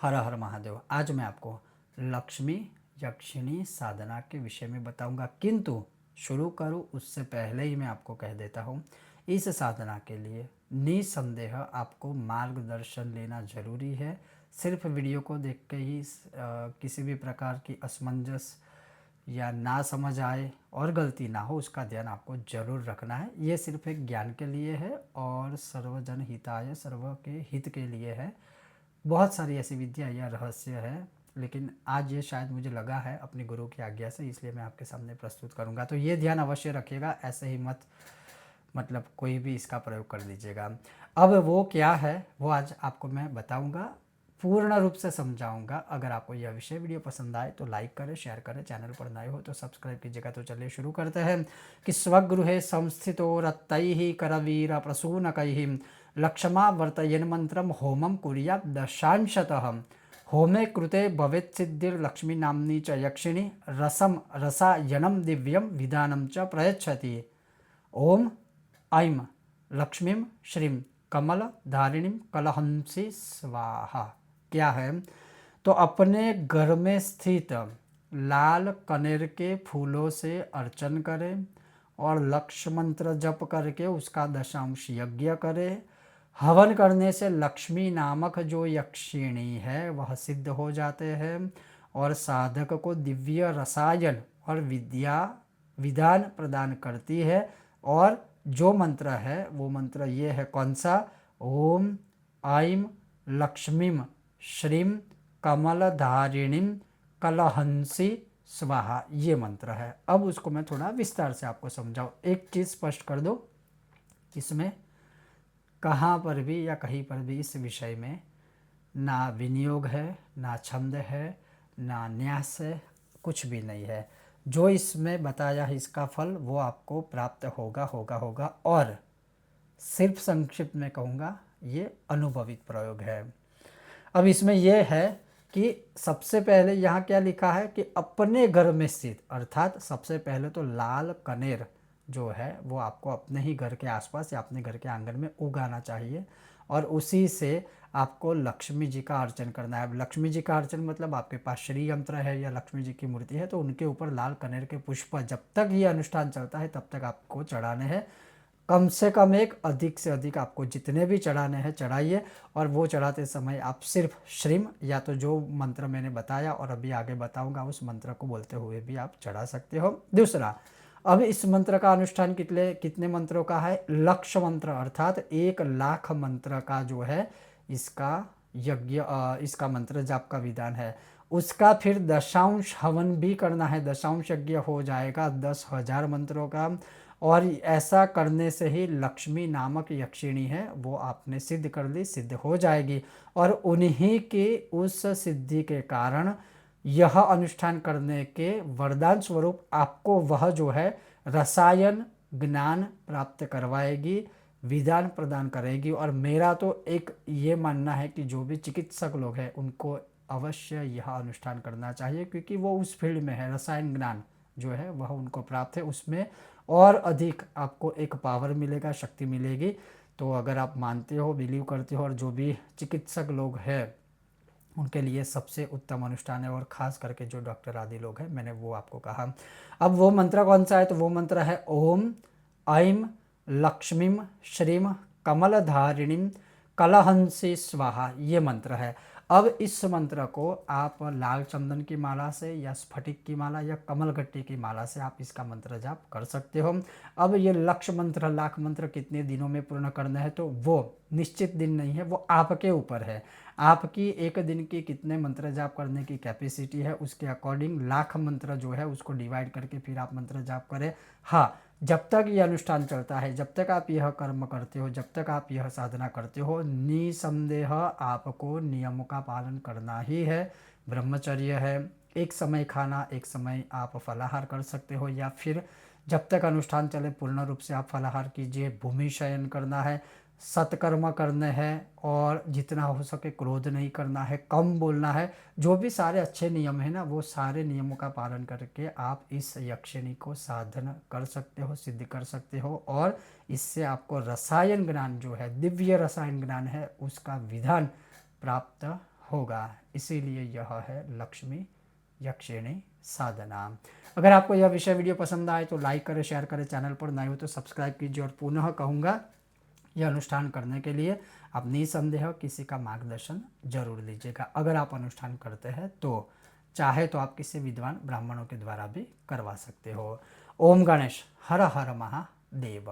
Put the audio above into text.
हर हर महादेव। आज मैं आपको लक्ष्मी यक्षिणी साधना के विषय में बताऊंगा, किंतु शुरू करूं उससे पहले ही मैं आपको कह देता हूं, इस साधना के लिए निसंदेह आपको मार्गदर्शन लेना जरूरी है। सिर्फ वीडियो को देख के ही किसी भी प्रकार की असमंजस या ना समझ आए और गलती ना हो उसका ध्यान आपको जरूर रखना है। ये सिर्फ एक ज्ञान के लिए है और सर्वजन हिताय, सर्व के हित के लिए है। बहुत सारी ऐसी विद्या या रहस्य है, लेकिन आज ये शायद मुझे लगा है अपने गुरु की आज्ञा से, इसलिए मैं आपके सामने प्रस्तुत करूंगा। तो ये ध्यान अवश्य रखिएगा, ऐसे ही मत मतलब कोई भी इसका प्रयोग कर लीजिएगा। अब वो क्या है वो आज आपको मैं बताऊंगा, पूर्ण रूप से समझाऊंगा। अगर आपको यह विषय वीडियो पसंद आए तो लाइक करें, शेयर करें, चैनल पर नए हो तो सब्सक्राइब कीजिएगा। तो चलिए शुरू करते हैं कि स्वगृहे संस्थितो रत्तैः करवीर प्रसूनकैः लक्ष्मा वर्तयन् मंत्रम होमम कुर्यात् दशांशतः। होमे कृते भवेत् सिद्धिर्लक्ष्मी नाम्नी च यक्षिणी रसायनं दिव्यं विधानं च प्रयच्छति। ओम ऐं लक्ष्मीं श्रीं कमल धारिणीं कलहंसी स्वाहा। क्या है तो अपने घर में स्थित लाल कनेर के फूलों से अर्चन करें और लक्ष्य मंत्र जप करके उसका दशांश यज्ञ करें। हवन करने से लक्ष्मी नामक जो यक्षिणी है वह सिद्ध हो जाते हैं और साधक को दिव्य रसायन और विधान प्रदान करती है। और जो मंत्र है वो मंत्र ये है, कौन सा? ओम ऐं लक्ष्मीं श्रीं कमलधारिणीं कलहंसी स्वाहा, ये मंत्र है। अब उसको मैं थोड़ा विस्तार से आपको समझाऊं। एक चीज़ स्पष्ट कर दो, इसमें कहाँ पर भी या कहीं पर भी इस विषय में ना विनियोग है, ना छंद है, ना न्यास है, कुछ भी नहीं है। जो इसमें बताया है इसका फल वो आपको प्राप्त होगा होगा होगा। और सिर्फ संक्षिप्त में कहूँगा, ये अनुभवित प्रयोग है। अब इसमें यह है कि सबसे पहले यहाँ क्या लिखा है कि अपने घर में स्थित, अर्थात सबसे पहले तो लाल कनेर जो है वो आपको अपने ही घर के आसपास या अपने घर के आंगन में उगाना चाहिए और उसी से आपको लक्ष्मी जी का अर्चन करना है। लक्ष्मी जी का अर्चन मतलब आपके पास श्री यंत्र है या लक्ष्मी जी की मूर्ति है तो उनके ऊपर लाल कनेर के पुष्प जब तक ये अनुष्ठान चलता है तब तक आपको चढ़ाने हैं। कम से कम एक, अधिक से अधिक आपको जितने भी चढ़ाने हैं चढ़ाइए। और वो चढ़ाते समय आप सिर्फ श्रीम या तो जो मंत्र मैंने बताया और अभी आगे बताऊंगा उस मंत्र को बोलते हुए भी आप चढ़ा सकते हो। दूसरा, अब इस मंत्र का अनुष्ठान कितने कितने मंत्रों का है? लक्ष्य मंत्र, अर्थात 1,00,000 मंत्र का जो है इसका यज्ञ, इसका मंत्र जाप का विधान है। उसका फिर दशांश हवन भी करना है, दशांश यज्ञ हो जाएगा 10,000 मंत्रों का। और ऐसा करने से ही लक्ष्मी नामक यक्षिणी है वो आपने सिद्ध कर ली, सिद्ध हो जाएगी। और उन्हीं की उस सिद्धि के कारण यह अनुष्ठान करने के वरदान स्वरूप आपको वह जो है रसायन ज्ञान प्राप्त करवाएगी, विधान प्रदान करेगी। और मेरा तो एक ये मानना है कि जो भी चिकित्सक लोग हैं उनको अवश्य यह अनुष्ठान करना चाहिए, क्योंकि वो उस फील्ड में है, रसायन ज्ञान जो है वह उनको प्राप्त है, उसमें और अधिक आपको एक पावर मिलेगा, शक्ति मिलेगी। तो अगर आप मानते हो, बिलीव करते हो और जो भी चिकित्सक लोग हैं उनके लिए सबसे उत्तम अनुष्ठान है। और ख़ास करके जो डॉक्टर आदि लोग हैं, मैंने वो आपको कहा। अब वो मंत्र कौन सा है? तो वो मंत्र है ओम ऐं लक्ष्मीं श्रीं कमलधारिणीं कलहंसी स्वाहा, ये मंत्र है। अब इस मंत्र को आप लाल चंदन की माला से या स्फटिक की माला या कमलगट्टी की माला से आप इसका मंत्र जाप कर सकते हो। अब ये लक्ष्य मंत्र, लाख मंत्र कितने दिनों में पूर्ण करना है तो वो निश्चित दिन नहीं है, वो आपके ऊपर है। आपकी एक दिन की कितने मंत्र जाप करने की कैपेसिटी है उसके अकॉर्डिंग लाख मंत्र जो है उसको डिवाइड करके फिर आप मंत्र जाप करें। हाँ, जब तक ये अनुष्ठान चलता है, जब तक आप यह कर्म करते हो, जब तक आप यह साधना करते हो, निसंदेह आपको नियमों का पालन करना ही है। ब्रह्मचर्य है, एक समय खाना, एक समय आप फलाहार कर सकते हो, या फिर जब तक अनुष्ठान चले पूर्ण रूप से आप फलाहार कीजिए। भूमि शयन करना है, सत्कर्म करने हैं और जितना हो सके क्रोध नहीं करना है, कम बोलना है। जो भी सारे अच्छे नियम है ना, वो सारे नियमों का पालन करके आप इस यक्षिणी को साधन कर सकते हो, सिद्ध कर सकते हो। और इससे आपको रसायन ज्ञान जो है, दिव्य रसायन ज्ञान है, उसका विधान प्राप्त होगा। इसीलिए यह है लक्ष्मी यक्षिणी साधना। अगर आपको यह विषय वीडियो पसंद आए तो लाइक करें, शेयर करें, चैनल पर नए हो तो सब्सक्राइब कीजिए। और पुनः कहूँगा, यह अनुष्ठान करने के लिए आप निसंदेह किसी का मार्गदर्शन जरूर लीजिएगा। अगर आप अनुष्ठान करते हैं तो चाहे तो आप किसी विद्वान ब्राह्मणों के द्वारा भी करवा सकते हो। ओम गणेश हर हर महादेव।